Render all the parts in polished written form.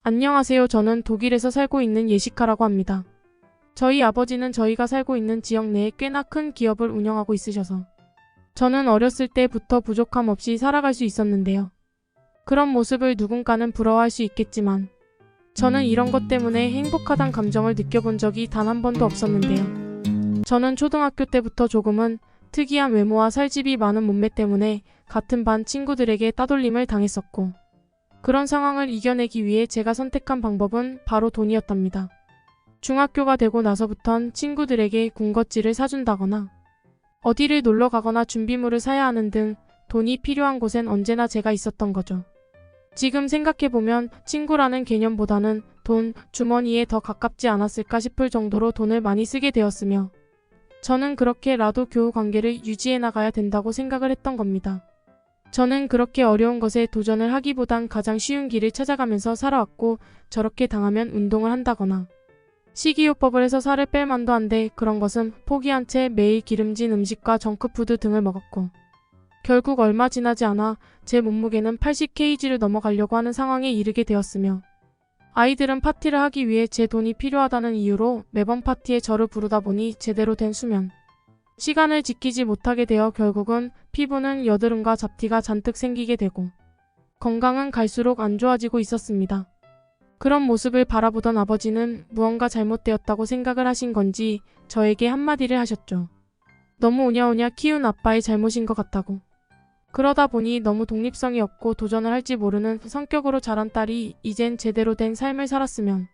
안녕하세요. 저는 독일에서 살고 있는 예시카라고 합니다. 저희 아버지는 저희가 살고 있는 지역 내에 꽤나 큰 기업을 운영하고 있으셔서 저는 어렸을 때부터 부족함 없이 살아갈 수 있었는데요. 그런 모습을 누군가는 부러워할 수 있겠지만 저는 이런 것 때문에 행복하단 감정을 느껴본 적이 단 한 번도 없었는데요. 저는 초등학교 때부터 조금은 특이한 외모와 살집이 많은 몸매 때문에 같은 반 친구들에게 따돌림을 당했었고 그런 상황을 이겨내기 위해 제가 선택한 방법은 바로 돈이었답니다. 중학교가 되고 나서부턴 친구들에게 군것질을 사준다거나 어디를 놀러 가거나 준비물을 사야 하는 등 돈이 필요한 곳엔 언제나 제가 있었던 거죠. 지금 생각해보면 친구라는 개념보다는 돈, 주머니에 더 가깝지 않았을까 싶을 정도로 돈을 많이 쓰게 되었으며 저는 그렇게라도 교우 관계를 유지해 나가야 된다고 생각을 했던 겁니다. 저는 그렇게 어려운 것에 도전을 하기보단 가장 쉬운 길을 찾아가면서 살아왔고 저렇게 당하면 운동을 한다거나 식이요법을 해서 살을 뺄 만도 한데 그런 것은 포기한 채 매일 기름진 음식과 정크푸드 등을 먹었고 결국 얼마 지나지 않아 제 몸무게는 80kg를 넘어가려고 하는 상황에 이르게 되었으며 아이들은 파티를 하기 위해 제 돈이 필요하다는 이유로 매번 파티에 저를 부르다 보니 제대로 된 수면 시간을 지키지 못하게 되어 결국은 피부는 여드름과 잡티가 잔뜩 생기게 되고 건강은 갈수록 안 좋아지고 있었습니다. 그런 모습을 바라보던 아버지는 무언가 잘못되었다고 생각을 하신 건지 저에게 한마디를 하셨죠. 너무 오냐오냐 키운 아빠의 잘못인 것 같다고. 그러다 보니 너무 독립성이 없고 도전을 할지 모르는 성격으로 자란 딸이 이젠 제대로 된 삶을 살았으면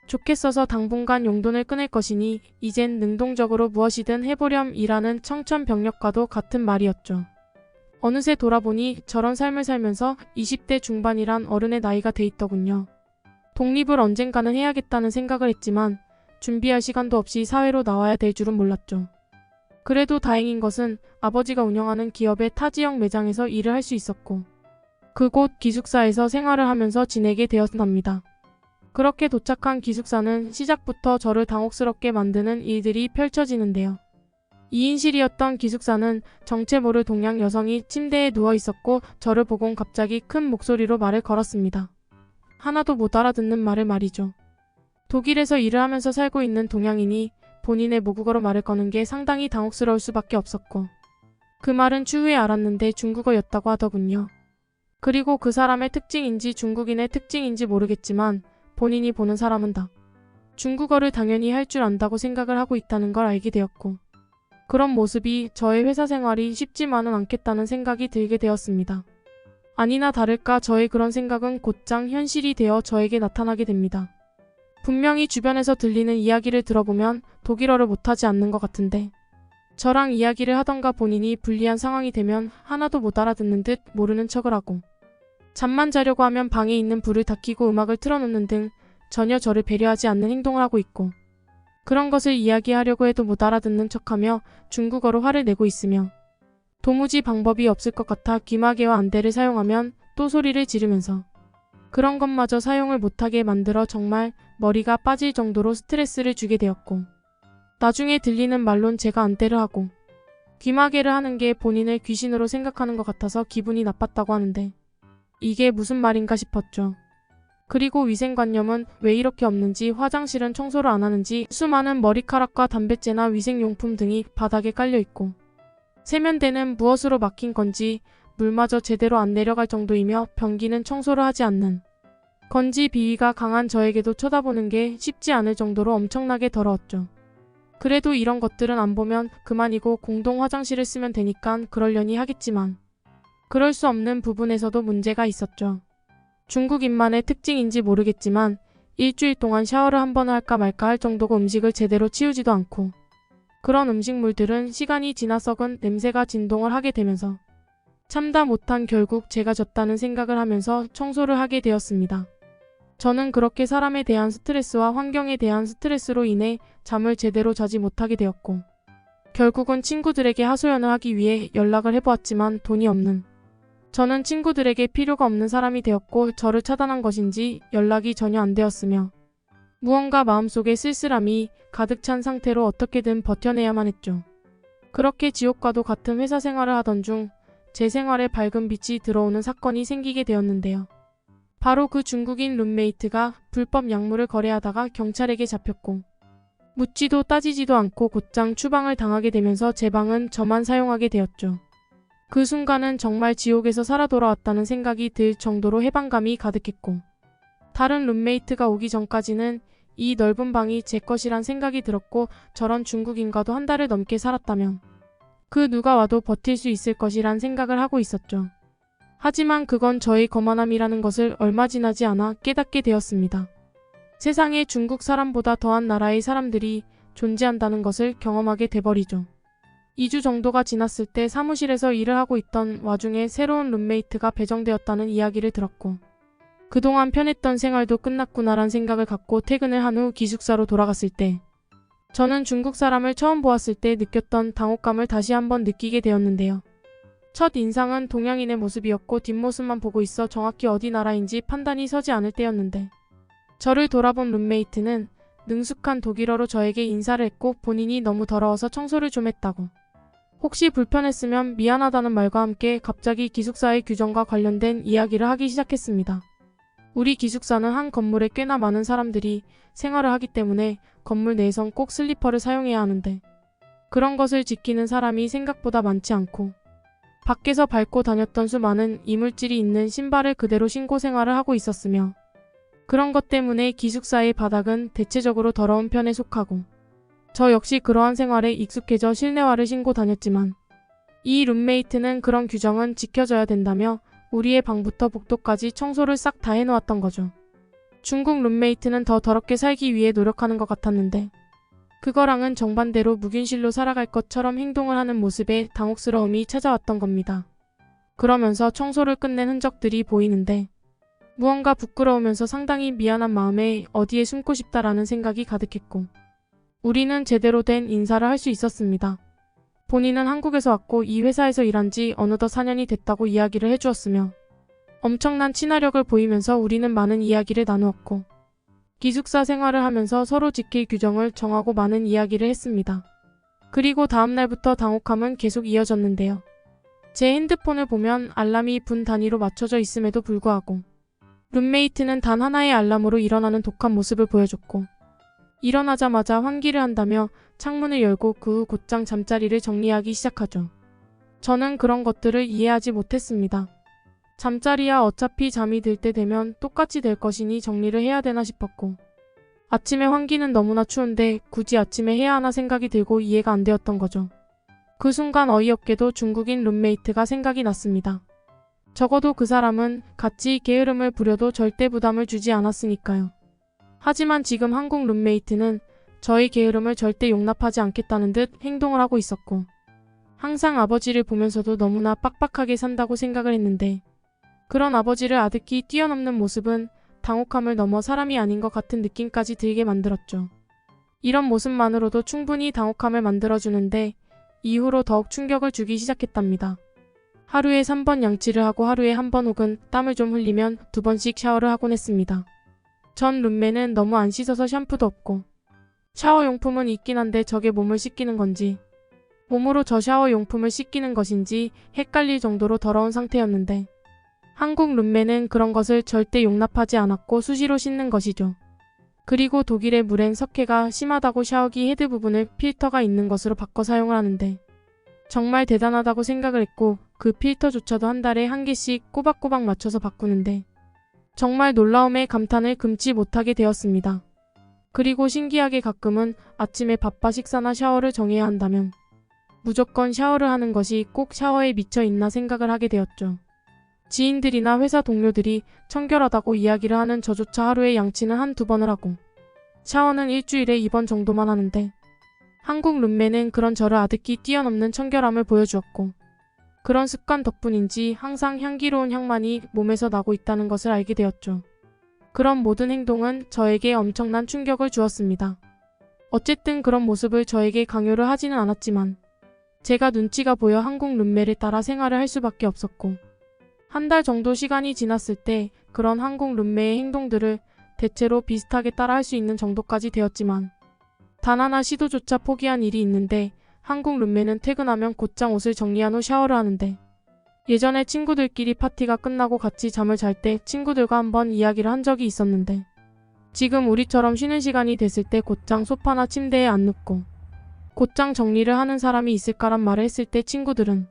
좋겠어서 당분간 용돈을 끊을 것이니 이젠 능동적으로 무엇이든 해보렴이라는 청천벽력과도 같은 말이었죠. 어느새 돌아보니 저런 삶을 살면서 20대 중반이란 어른의 나이가 돼 있더군요. 독립을 언젠가는 해야겠다는 생각을 했지만 준비할 시간도 없이 사회로 나와야 될 줄은 몰랐죠. 그래도 다행인 것은 아버지가 운영하는 기업의 타 지역 매장에서 일을 할 수 있었고 그곳 기숙사에서 생활을 하면서 지내게 되었답니다. 그렇게 도착한 기숙사는 시작부터 저를 당혹스럽게 만드는 일들이 펼쳐지는데요. 2인실이었던 기숙사는 정체 모를 동양 여성이 침대에 누워 있었고 저를 보곤 갑자기 큰 목소리로 말을 걸었습니다. 하나도 못 알아듣는 말을 말이죠. 독일에서 일을 하면서 살고 있는 동양인이 본인의 모국어로 말을 거는 게 상당히 당혹스러울 수밖에 없었고 그 말은 추후에 알았는데 중국어였다고 하더군요. 그리고 그 사람의 특징인지 중국인의 특징인지 모르겠지만 본인이 보는 사람은 다 중국어를 당연히 할 줄 안다고 생각을 하고 있다는 걸 알게 되었고 그런 모습이 저의 회사 생활이 쉽지만은 않겠다는 생각이 들게 되었습니다. 아니나 다를까 저의 그런 생각은 곧장 현실이 되어 저에게 나타나게 됩니다. 분명히 주변에서 들리는 이야기를 들어보면 독일어를 못하지 않는 것 같은데 저랑 이야기를 하던가 본인이 불리한 상황이 되면 하나도 못 알아듣는 듯 모르는 척을 하고 잠만 자려고 하면 방에 있는 불을 다 켜고 음악을 틀어놓는 등 전혀 저를 배려하지 않는 행동을 하고 있고 그런 것을 이야기하려고 해도 못 알아듣는 척하며 중국어로 화를 내고 있으며 도무지 방법이 없을 것 같아 귀마개와 안대를 사용하면 또 소리를 지르면서 그런 것마저 사용을 못하게 만들어 정말 머리가 빠질 정도로 스트레스를 주게 되었고 나중에 들리는 말론 제가 안대를 하고 귀마개를 하는 게 본인을 귀신으로 생각하는 것 같아서 기분이 나빴다고 하는데 이게 무슨 말인가 싶었죠. 그리고 위생관념은 왜 이렇게 없는지 화장실은 청소를 안 하는지 수많은 머리카락과 단백제나 위생용품 등이 바닥에 깔려있고 세면대는 무엇으로 막힌 건지 물마저 제대로 안 내려갈 정도이며 변기는 청소를 하지 않는 건지 비위가 강한 저에게도 쳐다보는 게 쉽지 않을 정도로 엄청나게 더러웠죠. 그래도 이런 것들은 안 보면 그만이고 공동 화장실을 쓰면 되니까 그러려니 하겠지만 그럴 수 없는 부분에서도 문제가 있었죠. 중국인만의 특징인지 모르겠지만 일주일 동안 샤워를 한 번 할까 말까 할 정도고 음식을 제대로 치우지도 않고 그런 음식물들은 시간이 지나 썩은 냄새가 진동을 하게 되면서 참다 못한 결국 제가 졌다는 생각을 하면서 청소를 하게 되었습니다. 저는 그렇게 사람에 대한 스트레스와 환경에 대한 스트레스로 인해 잠을 제대로 자지 못하게 되었고 결국은 친구들에게 하소연을 하기 위해 연락을 해보았지만 돈이 없는 저는 친구들에게 필요가 없는 사람이 되었고 저를 차단한 것인지 연락이 전혀 안 되었으며 무언가 마음속에 쓸쓸함이 가득 찬 상태로 어떻게든 버텨내야만 했죠. 그렇게 지옥과도 같은 회사 생활을 하던 중 제 생활에 밝은 빛이 들어오는 사건이 생기게 되었는데요. 바로 그 중국인 룸메이트가 불법 약물을 거래하다가 경찰에게 잡혔고 묻지도 따지지도 않고 곧장 추방을 당하게 되면서 제 방은 저만 사용하게 되었죠. 그 순간은 정말 지옥에서 살아 돌아왔다는 생각이 들 정도로 해방감이 가득했고 다른 룸메이트가 오기 전까지는 이 넓은 방이 제 것이란 생각이 들었고 저런 중국인과도 한 달을 넘게 살았다면 그 누가 와도 버틸 수 있을 것이란 생각을 하고 있었죠. 하지만 그건 저의 거만함이라는 것을 얼마 지나지 않아 깨닫게 되었습니다. 세상에 중국 사람보다 더한 나라의 사람들이 존재한다는 것을 경험하게 돼버리죠. 2주 정도가 지났을 때 사무실에서 일을 하고 있던 와중에 새로운 룸메이트가 배정되었다는 이야기를 들었고 그동안 편했던 생활도 끝났구나란 생각을 갖고 퇴근을 한 후 기숙사로 돌아갔을 때 저는 중국 사람을 처음 보았을 때 느꼈던 당혹감을 다시 한번 느끼게 되었는데요. 첫 인상은 동양인의 모습이었고 뒷모습만 보고 있어 정확히 어디 나라인지 판단이 서지 않을 때였는데 저를 돌아본 룸메이트는 능숙한 독일어로 저에게 인사를 했고 본인이 너무 더러워서 청소를 좀 했다고 혹시 불편했으면 미안하다는 말과 함께 갑자기 기숙사의 규정과 관련된 이야기를 하기 시작했습니다. 우리 기숙사는 한 건물에 꽤나 많은 사람들이 생활을 하기 때문에 건물 내에선 꼭 슬리퍼를 사용해야 하는데 그런 것을 지키는 사람이 생각보다 많지 않고 밖에서 밟고 다녔던 수많은 이물질이 있는 신발을 그대로 신고 생활을 하고 있었으며 그런 것 때문에 기숙사의 바닥은 대체적으로 더러운 편에 속하고 저 역시 그러한 생활에 익숙해져 실내화를 신고 다녔지만 이 룸메이트는 그런 규정은 지켜져야 된다며 우리의 방부터 복도까지 청소를 싹 다 해놓았던 거죠. 중국 룸메이트는 더 더럽게 살기 위해 노력하는 것 같았는데 그거랑은 정반대로 무균실로 살아갈 것처럼 행동을 하는 모습에 당혹스러움이 찾아왔던 겁니다. 그러면서 청소를 끝낸 흔적들이 보이는데 무언가 부끄러우면서 상당히 미안한 마음에 어디에 숨고 싶다라는 생각이 가득했고 우리는 제대로 된 인사를 할 수 있었습니다. 본인은 한국에서 왔고 이 회사에서 일한 지 어느덧 4년이 됐다고 이야기를 해주었으며 엄청난 친화력을 보이면서 우리는 많은 이야기를 나누었고 기숙사 생활을 하면서 서로 지킬 규정을 정하고 많은 이야기를 했습니다. 그리고 다음 날부터 당혹함은 계속 이어졌는데요. 제 핸드폰을 보면 알람이 분 단위로 맞춰져 있음에도 불구하고 룸메이트는 단 하나의 알람으로 일어나는 독한 모습을 보여줬고 일어나자마자 환기를 한다며 창문을 열고 그 후 곧장 잠자리를 정리하기 시작하죠. 저는 그런 것들을 이해하지 못했습니다. 잠자리야 어차피 잠이 들 때 되면 똑같이 될 것이니 정리를 해야 되나 싶었고 아침에 환기는 너무나 추운데 굳이 아침에 해야 하나 생각이 들고 이해가 안 되었던 거죠. 그 순간 어이없게도 중국인 룸메이트가 생각이 났습니다. 적어도 그 사람은 같이 게으름을 부려도 절대 부담을 주지 않았으니까요. 하지만 지금 한국 룸메이트는 저의 게으름을 절대 용납하지 않겠다는 듯 행동을 하고 있었고 항상 아버지를 보면서도 너무나 빡빡하게 산다고 생각을 했는데 그런 아버지를 아득히 뛰어넘는 모습은 당혹함을 넘어 사람이 아닌 것 같은 느낌까지 들게 만들었죠. 이런 모습만으로도 충분히 당혹함을 만들어주는데 이후로 더욱 충격을 주기 시작했답니다. 하루에 3번 양치를 하고 하루에 한 번 혹은 땀을 좀 흘리면 2번씩 샤워를 하곤 했습니다. 전 룸메는 너무 안 씻어서 샴푸도 없고 샤워용품은 있긴 한데 저게 몸을 씻기는 건지 몸으로 저 샤워용품을 씻기는 것인지 헷갈릴 정도로 더러운 상태였는데 한국 룸메는 그런 것을 절대 용납하지 않았고 수시로 씻는 것이죠. 그리고 독일의 물엔 석회가 심하다고 샤워기 헤드 부분을 필터가 있는 것으로 바꿔 사용을 하는데 정말 대단하다고 생각을 했고 그 필터조차도 한 달에 한 개씩 꼬박꼬박 맞춰서 바꾸는데 정말 놀라움에 감탄을 금치 못하게 되었습니다. 그리고 신기하게 가끔은 아침에 밥과 식사나 샤워를 정해야 한다면 무조건 샤워를 하는 것이 꼭 샤워에 미쳐 있나 생각을 하게 되었죠. 지인들이나 회사 동료들이 청결하다고 이야기를 하는 저조차 하루에 양치는 한두 번을 하고 샤워는 일주일에 2번 정도만 하는데 한국 룸메는 그런 저를 아득히 뛰어넘는 청결함을 보여주었고 그런 습관 덕분인지 항상 향기로운 향만이 몸에서 나고 있다는 것을 알게 되었죠. 그런 모든 행동은 저에게 엄청난 충격을 주었습니다. 어쨌든 그런 모습을 저에게 강요를 하지는 않았지만 제가 눈치가 보여 한국 룸메를 따라 생활을 할 수밖에 없었고 한 달 정도 시간이 지났을 때 그런 한국 룸메의 행동들을 대체로 비슷하게 따라 할 수 있는 정도까지 되었지만 단 하나 시도조차 포기한 일이 있는데 한국 룸메는 퇴근하면 곧장 옷을 정리한 후 샤워를 하는데 예전에 친구들끼리 파티가 끝나고 같이 잠을 잘 때 친구들과 한번 이야기를 한 적이 있었는데 지금 우리처럼 쉬는 시간이 됐을 때 곧장 소파나 침대에 안 눕고 곧장 정리를 하는 사람이 있을까란 말을 했을 때 친구들은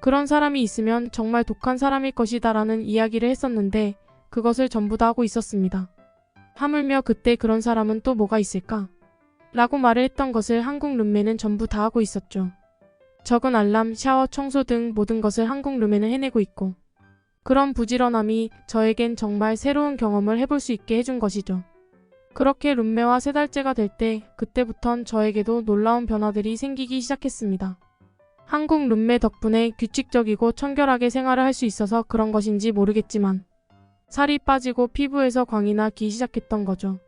그런 사람이 있으면 정말 독한 사람일 것이다 라는 이야기를 했었는데 그것을 전부 다 하고 있었습니다. 하물며 그때 그런 사람은 또 뭐가 있을까? 라고 말을 했던 것을 한국 룸메는 전부 다 하고 있었죠. 적은 알람, 샤워, 청소 등 모든 것을 한국 룸메는 해내고 있고 그런 부지런함이 저에겐 정말 새로운 경험을 해볼 수 있게 해준 것이죠. 그렇게 룸메와 3달째가 될 때 그때부턴 저에게도 놀라운 변화들이 생기기 시작했습니다. 한국 룸메 덕분에 규칙적이고 청결하게 생활을 할 수 있어서 그런 것인지 모르겠지만 살이 빠지고 피부에서 광이 나기 시작했던 거죠.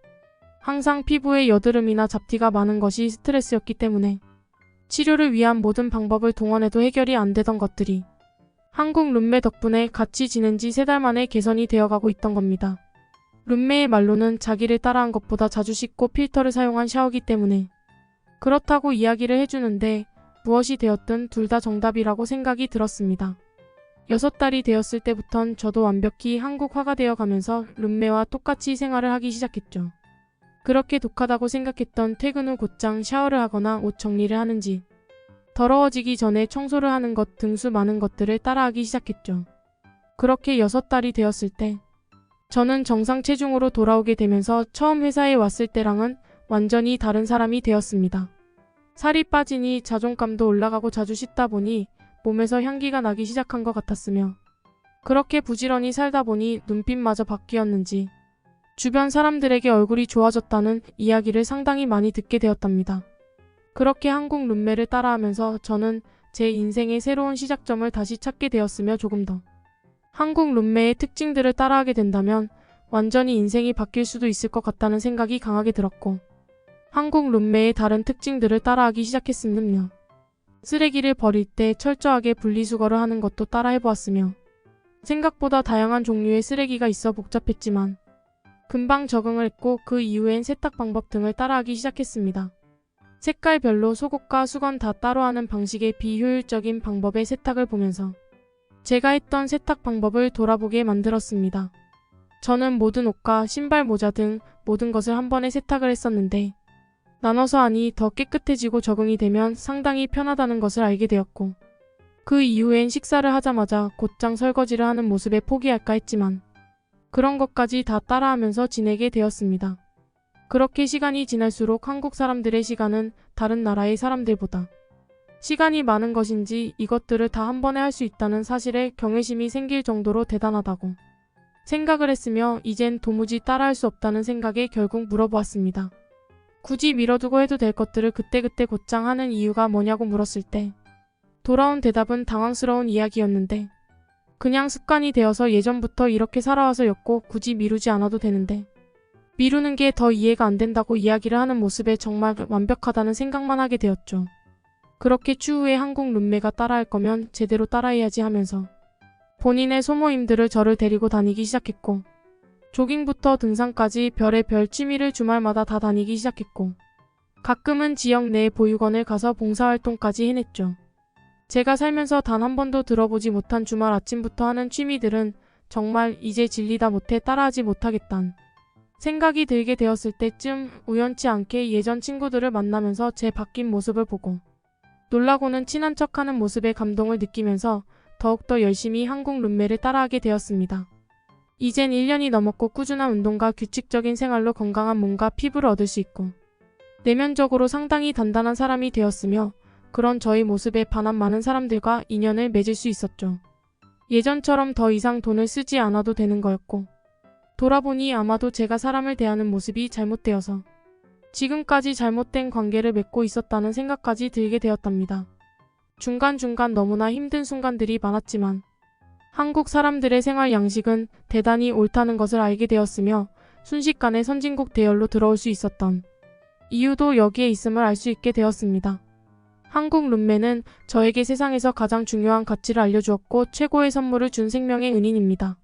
항상 피부에 여드름이나 잡티가 많은 것이 스트레스였기 때문에 치료를 위한 모든 방법을 동원해도 해결이 안 되던 것들이 한국 룸메 덕분에 같이 지낸 지 3달 만에 개선이 되어가고 있던 겁니다. 룸메의 말로는 자기를 따라한 것보다 자주 씻고 필터를 사용한 샤워기 때문에 그렇다고 이야기를 해주는데 무엇이 되었든 둘 다 정답이라고 생각이 들었습니다. 6달이 되었을 때부턴 저도 완벽히 한국화가 되어가면서 룸메와 똑같이 생활을 하기 시작했죠. 그렇게 독하다고 생각했던 퇴근 후 곧장 샤워를 하거나 옷 정리를 하는지 더러워지기 전에 청소를 하는 것 등 수많은 것들을 따라하기 시작했죠. 그렇게 6달이 되었을 때 저는 정상 체중으로 돌아오게 되면서 처음 회사에 왔을 때랑은 완전히 다른 사람이 되었습니다. 살이 빠지니 자존감도 올라가고 자주 씻다 보니 몸에서 향기가 나기 시작한 것 같았으며 그렇게 부지런히 살다 보니 눈빛마저 바뀌었는지 주변 사람들에게 얼굴이 좋아졌다는 이야기를 상당히 많이 듣게 되었답니다. 그렇게 한국 룸메를 따라하면서 저는 제 인생의 새로운 시작점을 다시 찾게 되었으며 조금 더 한국 룸메의 특징들을 따라하게 된다면 완전히 인생이 바뀔 수도 있을 것 같다는 생각이 강하게 들었고 한국 룸메의 다른 특징들을 따라하기 시작했으며 쓰레기를 버릴 때 철저하게 분리수거를 하는 것도 따라 해보았으며 생각보다 다양한 종류의 쓰레기가 있어 복잡했지만 금방 적응을 했고 그 이후엔 세탁 방법 등을 따라하기 시작했습니다. 색깔별로 속옷과 수건 다 따로 하는 방식의 비효율적인 방법의 세탁을 보면서 제가 했던 세탁 방법을 돌아보게 만들었습니다. 저는 모든 옷과 신발, 모자 등 모든 것을 한 번에 세탁을 했었는데 나눠서 하니 더 깨끗해지고 적응이 되면 상당히 편하다는 것을 알게 되었고 그 이후엔 식사를 하자마자 곧장 설거지를 하는 모습에 포기할까 했지만 그런 것까지 다 따라하면서 지내게 되었습니다. 그렇게 시간이 지날수록 한국 사람들의 시간은 다른 나라의 사람들보다 시간이 많은 것인지 이것들을 다 한 번에 할 수 있다는 사실에 경외심이 생길 정도로 대단하다고 생각을 했으며 이젠 도무지 따라할 수 없다는 생각에 결국 물어보았습니다. 굳이 미뤄두고 해도 될 것들을 그때그때 곧장 하는 이유가 뭐냐고 물었을 때 돌아온 대답은 당황스러운 이야기였는데 그냥 습관이 되어서 예전부터 이렇게 살아와서였고 굳이 미루지 않아도 되는데 미루는 게 더 이해가 안 된다고 이야기를 하는 모습에 정말 완벽하다는 생각만 하게 되었죠. 그렇게 추후에 한국 룸메가 따라할 거면 제대로 따라해야지 하면서 본인의 소모임들을 저를 데리고 다니기 시작했고 조깅부터 등산까지 별의별 취미를 주말마다 다 다니기 시작했고 가끔은 지역 내 보육원을 가서 봉사활동까지 해냈죠. 제가 살면서 단 한 번도 들어보지 못한 주말 아침부터 하는 취미들은 정말 이제 질리다 못해 따라하지 못하겠단 생각이 들게 되었을 때쯤 우연치 않게 예전 친구들을 만나면서 제 바뀐 모습을 보고 놀라고는 친한 척하는 모습에 감동을 느끼면서 더욱더 열심히 한국 룸메를 따라하게 되었습니다. 이젠 1년이 넘었고 꾸준한 운동과 규칙적인 생활로 건강한 몸과 피부를 얻을 수 있고 내면적으로 상당히 단단한 사람이 되었으며 그런 저의 모습에 반한 많은 사람들과 인연을 맺을 수 있었죠. 예전처럼 더 이상 돈을 쓰지 않아도 되는 거였고 돌아보니 아마도 제가 사람을 대하는 모습이 잘못되어서 지금까지 잘못된 관계를 맺고 있었다는 생각까지 들게 되었답니다. 중간중간 너무나 힘든 순간들이 많았지만 한국 사람들의 생활 양식은 대단히 옳다는 것을 알게 되었으며 순식간에 선진국 대열로 들어올 수 있었던 이유도 여기에 있음을 알 수 있게 되었습니다. 한국 룸메는 저에게 세상에서 가장 중요한 가치를 알려주었고 최고의 선물을 준 생명의 은인입니다.